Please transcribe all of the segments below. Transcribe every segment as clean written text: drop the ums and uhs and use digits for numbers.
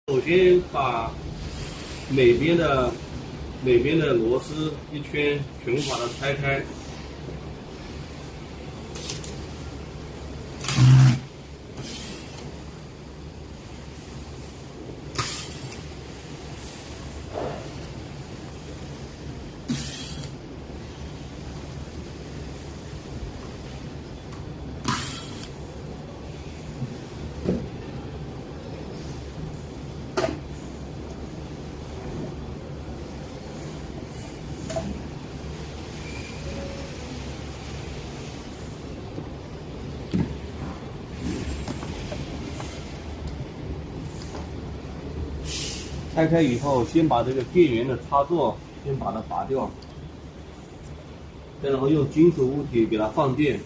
首先把每边的螺丝一圈全部把它拆开。拆开以后，先把这个电源的插座先把它拔掉，再然后用金属物体给它放电，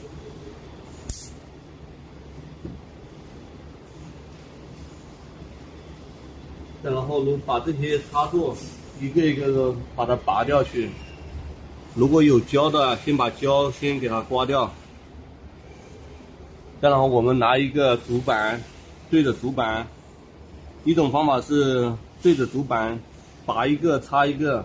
再然后把这些插座一个一个的把它拔掉去。如果有胶的，先把胶先给它刮掉。再然后我们拿一个主板对着主板，一种方法是对着主板拔一个插一个。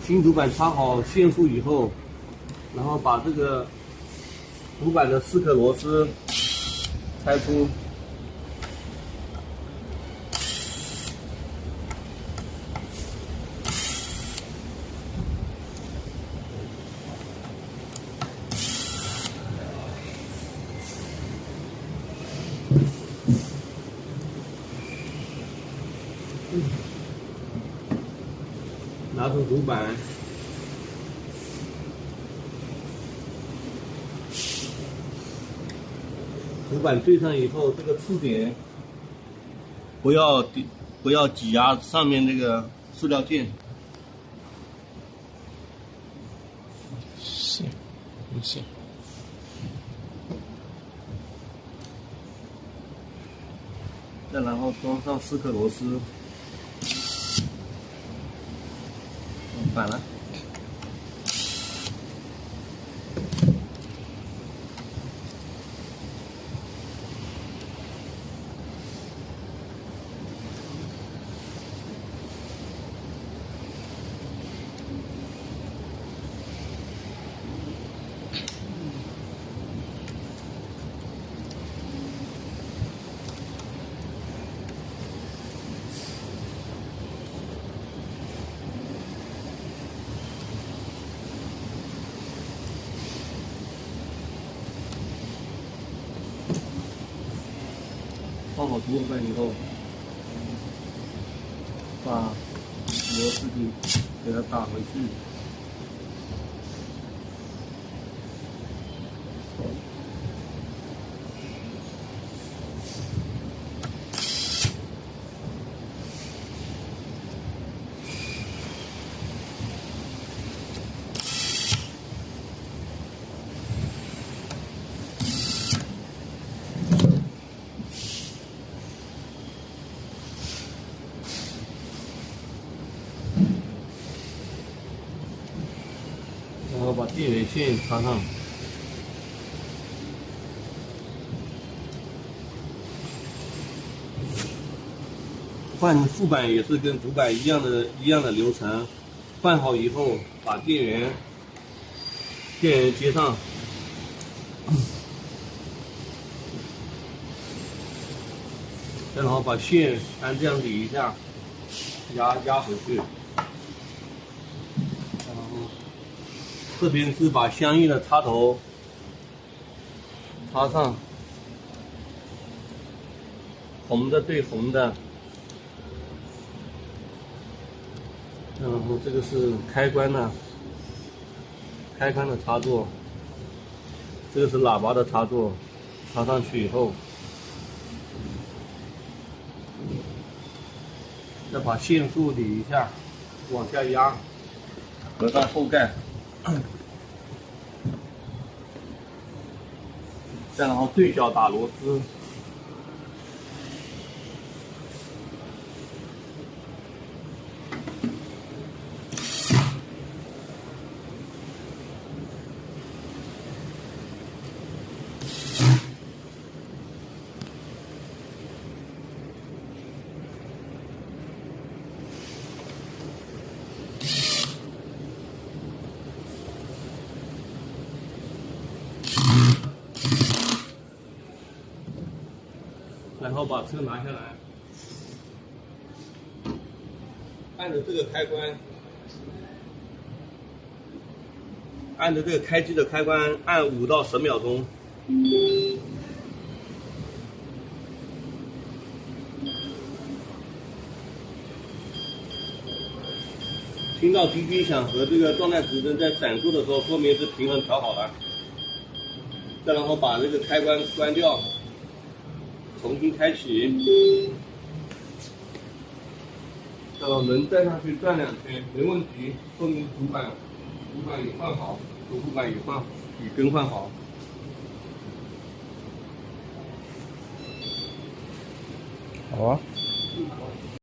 新主板插好线束以后，然后把这个主板的4颗螺丝拆出。拿出主板，主板对上以后，这个触点不要挤压上面这个塑料件。行，行。再然后装上4颗螺丝。反了。放好主板以后，把螺丝钉给它打回去。然后把电源线插上。换副板也是跟主板一样的流程，换好以后把电源接上，再然后把线按这样理一下，压回去，然后这边是把相应的插头插上，红的对红的。然后这个是开关的插座，这个是喇叭的插座，插上去以后，再把线束理一下，往下压，合上后盖，再然后对角打螺丝。然后把车拿下来，按着这个开关，按着这个开机的开关按5到10秒钟。听到滴滴响和这个状态指针在闪烁的时候，说明是平衡调好了。再然后把这个开关关掉，重新开启。再把轮带上去转2圈，没问题，说明主板已换好，主护板已更换好。好啊。